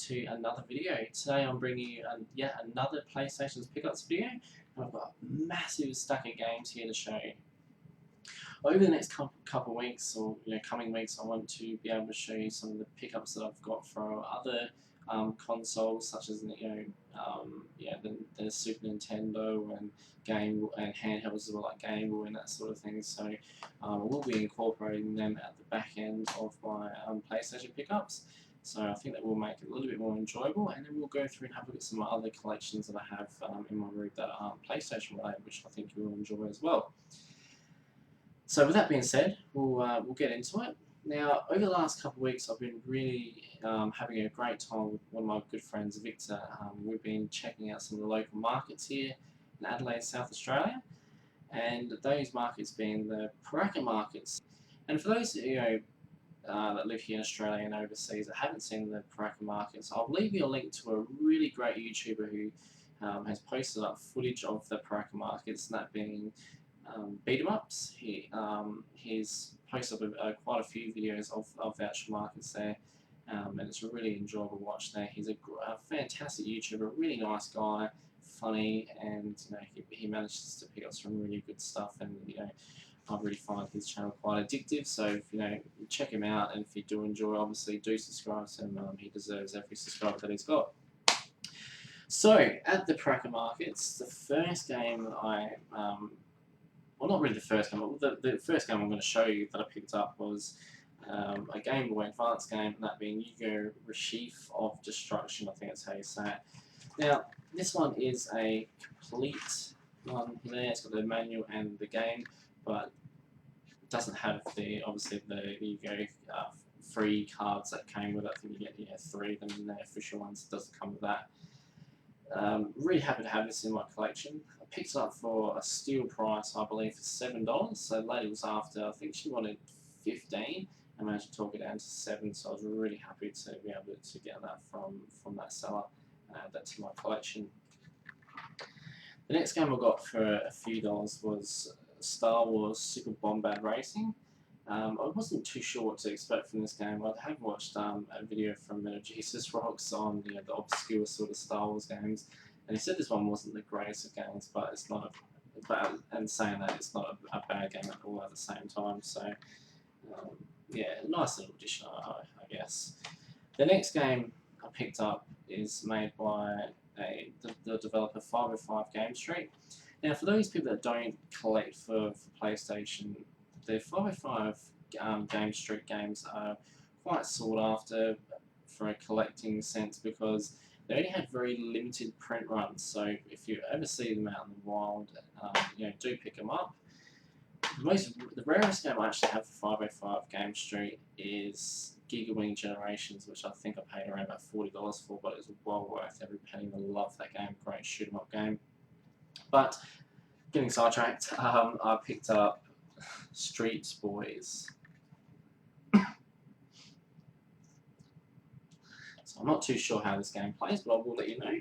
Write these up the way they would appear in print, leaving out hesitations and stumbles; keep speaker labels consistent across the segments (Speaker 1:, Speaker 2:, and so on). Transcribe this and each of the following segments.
Speaker 1: to another video. Today I'm bringing you yet another PlayStation's Pickups video, and I've got a massive stack of games here to show you. Over the next couple of weeks, or coming weeks, I want to be able to show you some of the pickups that I've got for other consoles, such as the Super Nintendo and handhelds as well, like Game Boy and that sort of thing. So we'll be incorporating them at the back end of my PlayStation pickups. So I think that will make it a little bit more enjoyable, and then we'll go through and have a look at some other collections that I have in my room that aren't PlayStation related, which I think you'll enjoy as well. So with that being said, we'll get into it. Now, over the last couple of weeks, I've been really having a great time with one of my good friends, Victor. We've been checking out some of the local markets here in Adelaide, South Australia, and those markets being the pooraka markets. And for those that live here in Australia and overseas that haven't seen the pooraka markets, I'll leave you a link to a really great YouTuber who has posted up footage of the pooraka markets, and that being Beat-em-ups. He's posted up quite a few videos of the actual markets there, and it's a really enjoyable watch there. He's a fantastic YouTuber, really nice guy, funny, and he manages to pick up some really good stuff, and I really find his channel quite addictive. So check him out, and if you do enjoy, obviously do subscribe to him. He deserves every subscriber that he's got. So at the pooraka markets, the first game well, not really the first game, but the first game I'm going to show you that I picked up was a Game Boy Advance game, and that being Gundamruss of Destruction, I think that's how you say it. Now, this one is a complete one there. It's got the manual and the game, but it doesn't have obviously the free cards that came with it. I think you get 3 of them in the official ones. It doesn't come with that. Really happy to have this in my collection. I picked it up for a steal price, I believe, for $7. So the lady was after, I think she wanted 15. I managed to talk it down to 7, so I was really happy to be able to get that from that seller and add that to my collection. The next game I got for a few dollars was Star Wars Super Bombad Racing. I wasn't too sure what to expect from this game. I have watched a video from Jesus Rocks on the obscure sort of Star Wars games, and he said this one wasn't the greatest of games, but it's not and saying that, it's not a bad game at all at the same time. So yeah, nice little addition, I guess. The next game I picked up is made by the developer 505 Game Street. Now, for those people that don't collect for PlayStation, the 505 Game Street games are quite sought after for a collecting sense, because they only have very limited print runs. So if you ever see them out in the wild, do pick them up. The rarest game I actually have for 505 Game Street is Gigawing Generations, which I think I paid around about $40 for, but it was well worth every penny. I love that game, great shoot 'em up game. But getting sidetracked, I picked up Street Boys. So I'm not too sure how this game plays, but I will let you know.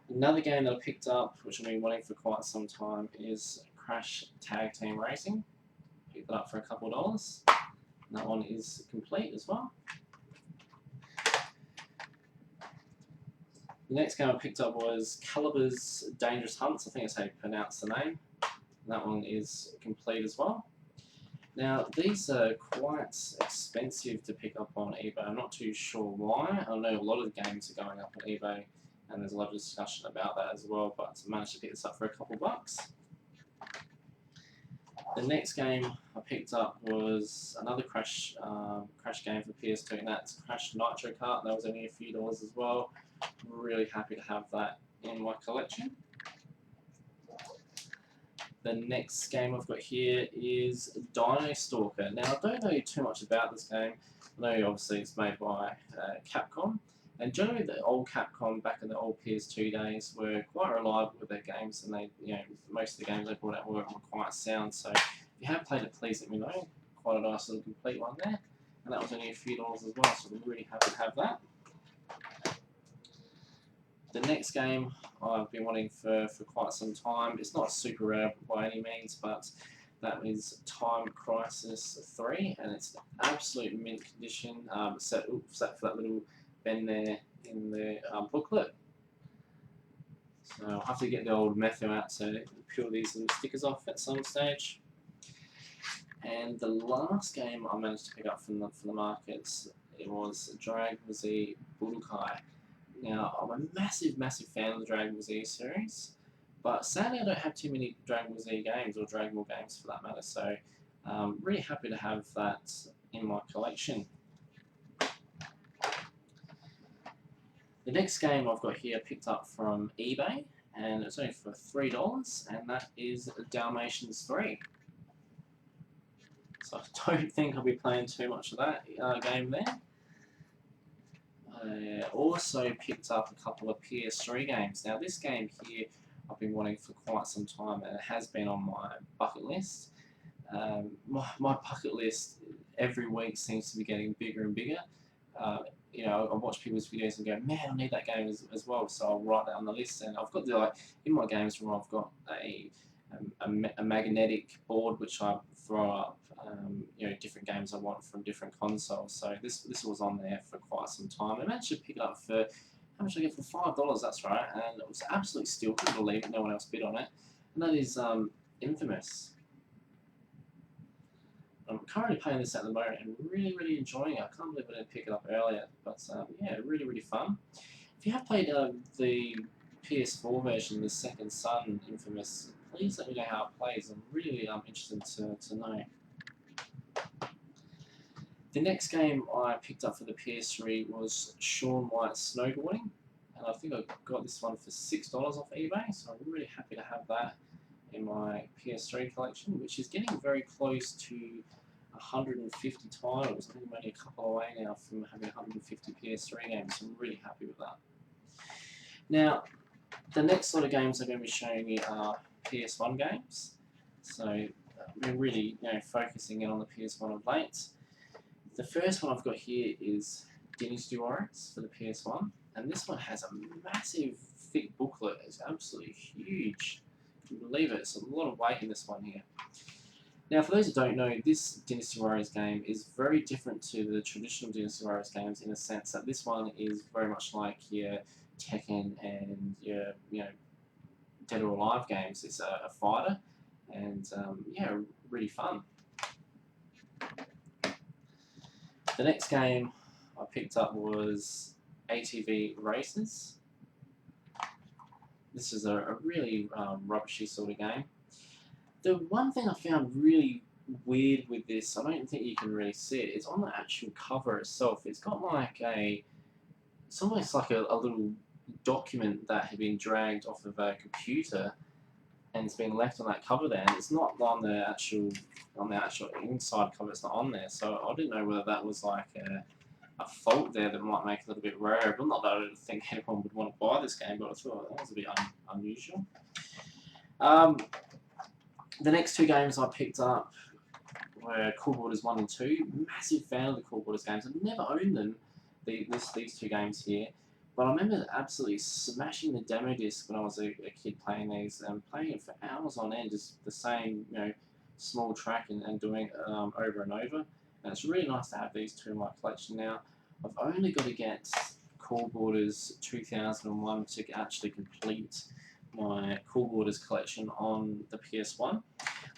Speaker 1: Another game that I picked up, which I've been wanting for quite some time, is Crash Tag Team Racing. Picked that up for a couple of dollars. And that one is complete as well. The next game I picked up was Caliber's Dangerous Hunts. I think that's how you pronounce the name. That one is complete as well. Now, these are quite expensive to pick up on eBay. I'm not too sure why. I know a lot of the games are going up on eBay, and there's a lot of discussion about that as well, but I managed to pick this up for a couple bucks. The next game I picked up was another Crash game for PS2, and that's Crash Nitro Kart. That was only a few dollars as well. Really happy to have that in my collection. The next game I've got here is Dino Stalker. Now, I don't know too much about this game. I know obviously it's made by Capcom, and generally the old Capcom back in the old PS2 days were quite reliable with their games, and most of the games they brought out were quite sound. So if you have played it, please let me know. Quite a nice little complete one there, and that was only a few dollars as well, so I'm really happy to have that. The next game I've been wanting for quite some time. It's not super rare by any means, but that is Time Crisis 3, and it's absolute mint condition, except for that little been there in the booklet. So I'll have to get the old method out to peel these little stickers off at some stage. And the last game I managed to pick up from the markets, it was Dragon Ball Z Budokai. Now, I'm a massive fan of the Dragon Ball Z series, but sadly I don't have too many Dragon Ball Z games, or Dragon Ball games for that matter, so I'm really happy to have that in my collection. The next game I've got here picked up from eBay, and it's only for $3, and that is Dalmatians 3. So I don't think I'll be playing too much of that game there. I also picked up a couple of PS3 games. Now this game here I've been wanting for quite some time, and it has been on my bucket list. My bucket list every week seems to be getting bigger and bigger. You know, I watch people's videos and go, man, I need that game as well, so I'll write that on the list. And I've got in my games room, I've got a magnetic board which I throw up, you know, different games I want from different consoles. So this was on there for quite some time. I managed to pick it up for, how much did I get, for $5? That's right, and it was absolutely steal. Couldn't believe it. No one else bid on it, and that is Infamous. I'm currently playing this at the moment and really enjoying it. I can't believe I didn't pick it up earlier, but yeah, really fun. If you have played the PS4 version, the Second Son Infamous, please let me know how it plays. I'm really interested to know. The next game I picked up for the PS3 was Shaun White's Snowboarding, and I think I got this one for $6 off eBay, so I'm really happy to have that in my PS3 collection, which is getting very close to 150 titles. I think I'm only a couple away now from having 150 PS3 games, so I'm really happy with that. Now, the next sort of games I'm going to be showing you are PS1 games. So we're really, you know, focusing in on the PS1 of late. The first one I've got here is Dynasty Warriors for the PS1, and this one has a massive thick booklet. It's absolutely huge. You can believe it. It's a lot of weight in this one here. Now, for those who don't know, this Dynasty Warriors game is very different to the traditional Dynasty Warriors games in the sense that this one is very much like your Tekken and your, you know, Dead or Alive games. It's a fighter, and yeah, really fun. The next game I picked up was ATV Races. This is a really rubbishy sort of game. The one thing I found really weird with this, I don't think you can really see it, it's on the actual cover itself. It's got like it's almost like a little document that had been dragged off of a computer and it's been left on that cover there, and it's not on the actual inside cover. It's not on there, so I didn't know whether that was like a fault there that might make it a little bit rare. But not that I don't think anyone would want to buy this game, but I thought that was a bit unusual. The next two games I picked up were Cool Borders 1 and 2. Massive fan of the Cool Borders games. I've never owned them, these two games here. But I remember absolutely smashing the demo disc when I was a kid playing these, and playing it for hours on end, just the same, you know, small track and doing it over and over. And it's really nice to have these two in my collection now. I've only got to get Cool Borders 2001 to actually complete my Cool Borders collection on the PS1.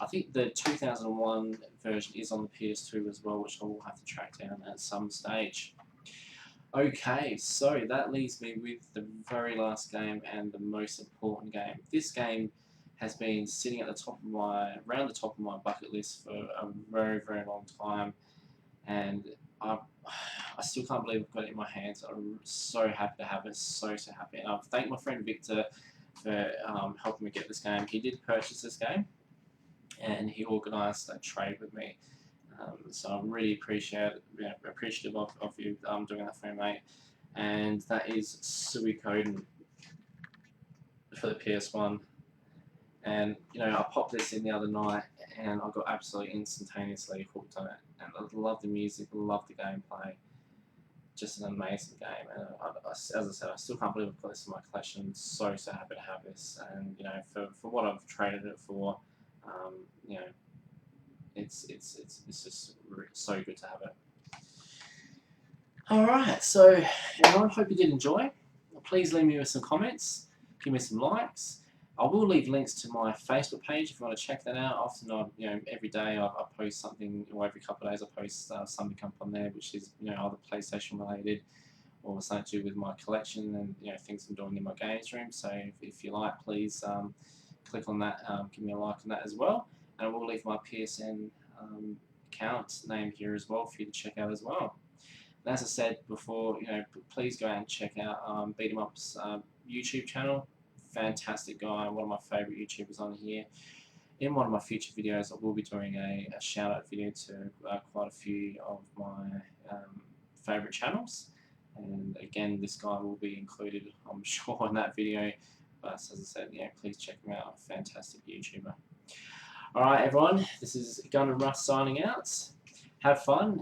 Speaker 1: I think the 2001 version is on the PS2 as well, which I will have to track down at some stage. Okay, so that leaves me with the very last game and the most important game. This game has been sitting at the top of around the top of my bucket list for a very long time, and I still can't believe I've got it in my hands. I'm so happy to have it, so happy. And I've thanked my friend Victor for helping me get this game. He did purchase this game, and he organised a trade with me. So I'm really appreciative of you doing that for me, mate. And that is Suikoden for the PS1. And you know, I popped this in the other night, and I got absolutely instantaneously hooked on it. And I love the music, love the gameplay. Just an amazing game. And as I said, I still can't believe I've got this in my collection. So happy to have this. And you know, for what I've traded it for, you know, it's just so good to have it. Alright, so everyone, hope you did enjoy. Please leave me with some comments, give me some likes. I will leave links to my Facebook page if you want to check that out. Often, every day I post something, or every couple of days I post something up on there, which is either PlayStation related or something to do with my collection and things I'm doing in my games room. So if you like, please click on that, give me a like on that as well, and I will leave my PSN account name here as well for you to check out as well. And as I said before, please go out and check out Beat 'em Up's YouTube channel. Fantastic guy, one of my favourite YouTubers on here. In one of my future videos, I will be doing a shout out video to quite a few of my favourite channels. And again, this guy will be included, I'm sure, in that video. But as I said, please check him out. Fantastic YouTuber. Alright, everyone, this is Gundamruss signing out. Have fun.